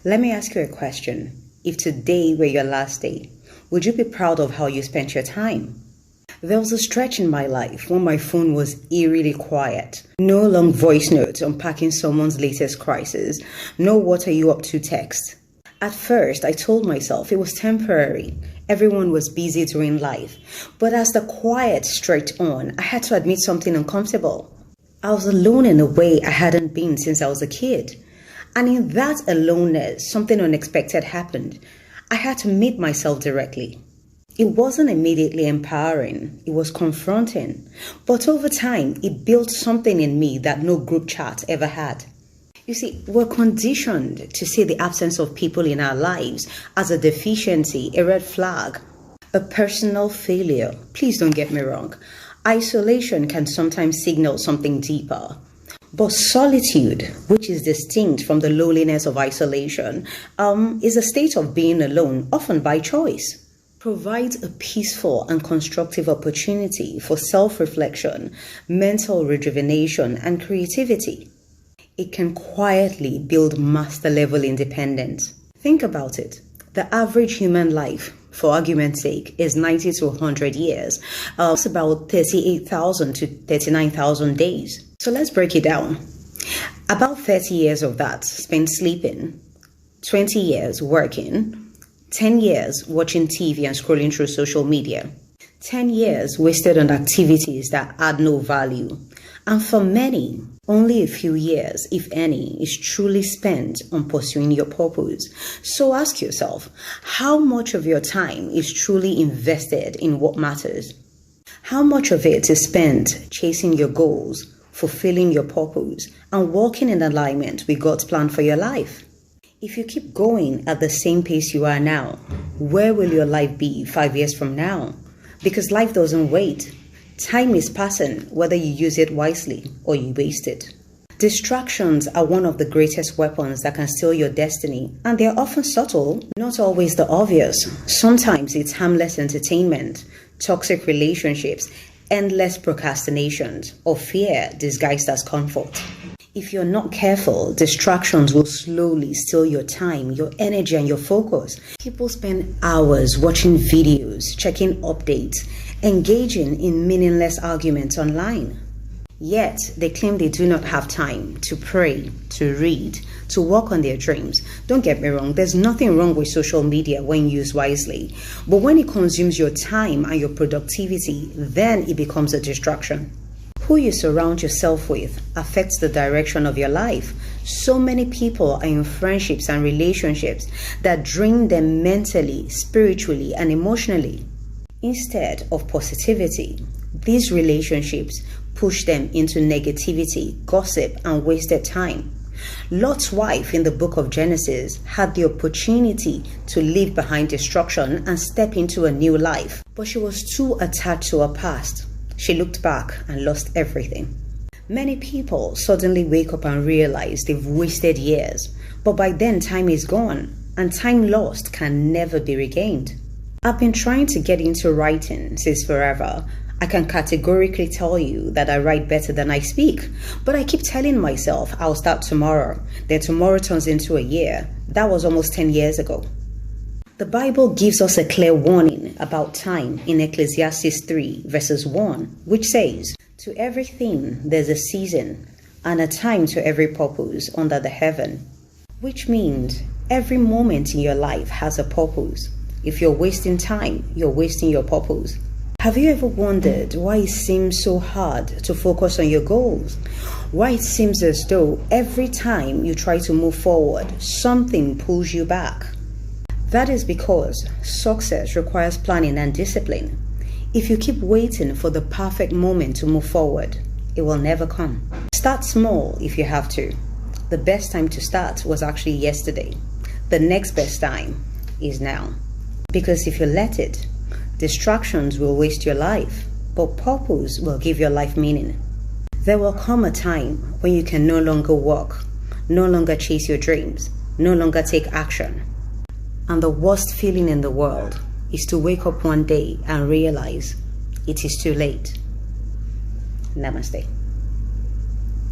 Let me ask you a question. If today were your last day, would you be proud of how you spent your time? There was a stretch in my life when my phone was eerily quiet. No long voice notes unpacking someone's latest crisis. No "what are you up to" text. At first, I told myself it was temporary. Everyone was busy doing life. But as the quiet stretched on, I had to admit something uncomfortable. I was alone in a way I hadn't been since I was a kid. And in that aloneness, something unexpected happened. I had to meet myself directly. It wasn't immediately empowering, it was confronting. But over time, it built something in me that no group chat ever had. You see, we're conditioned to see the absence of people in our lives as a deficiency, a red flag, a personal failure. Please don't get me wrong. Isolation can sometimes signal something deeper. But solitude, which is distinct from the loneliness of isolation, is a state of being alone, often by choice. Provides a peaceful and constructive opportunity for self-reflection, mental rejuvenation, and creativity. It can quietly build master-level independence. Think about it. The average human life, for argument's sake, is 90 to 100 years. It's about 38,000 to 39,000 days. So let's break it down. About 30 years of that spent sleeping, 20 years working, 10 years watching TV and scrolling through social media, 10 years wasted on activities that add no value. And for many, only a few years, if any, is truly spent on pursuing your purpose. So ask yourself, how much of your time is truly invested in what matters? How much of it is spent chasing your goals, fulfilling your purpose, and walking in alignment with God's plan for your life? If you keep going at the same pace you are now, where will your life be 5 years from now? Because life doesn't wait. Time is passing, whether you use it wisely or you waste it. Distractions are one of the greatest weapons that can steal your destiny, and they are often subtle, not always the obvious. Sometimes it's harmless entertainment, toxic relationships, endless procrastinations, or fear disguised as comfort. If you're not careful, distractions will slowly steal your time, your energy, and your focus. People spend hours watching videos, checking updates, engaging in meaningless arguments online. Yet, they claim they do not have time to pray, to read, to work on their dreams. Don't get me wrong, there's nothing wrong with social media when used wisely. But when it consumes your time and your productivity, then it becomes a distraction. Who you surround yourself with affects the direction of your life. So many people are in friendships and relationships that drain them mentally, spiritually, and emotionally. Instead of positivity, these relationships push them into negativity, gossip, and wasted time. Lot's wife in the book of Genesis had the opportunity to leave behind destruction and step into a new life, but she was too attached to her past. She looked back and lost everything. Many people suddenly wake up and realize they've wasted years, but by then time is gone, and time lost can never be regained. I've been trying to get into writing since forever. I can categorically tell you that I write better than I speak, but I keep telling myself I'll start tomorrow. Then tomorrow turns into a year. That was almost 10 years ago. The Bible gives us a clear warning about time in Ecclesiastes 3 verses 1, which says, "To everything there's a season and a time to every purpose under the heaven," which means every moment in your life has a purpose. If you're wasting time, you're wasting your purpose. Have you ever wondered why it seems so hard to focus on your goals? Why it seems as though every time you try to move forward, something pulls you back? That is because success requires planning and discipline. If you keep waiting for the perfect moment to move forward, it will never come. Start small if you have to. The best time to start was actually yesterday. The next best time is now. Because if you let it, distractions will waste your life, but purpose will give your life meaning. There will come a time when you can no longer walk, no longer chase your dreams, no longer take action. And the worst feeling in the world is to wake up one day and realize it is too late. Namaste.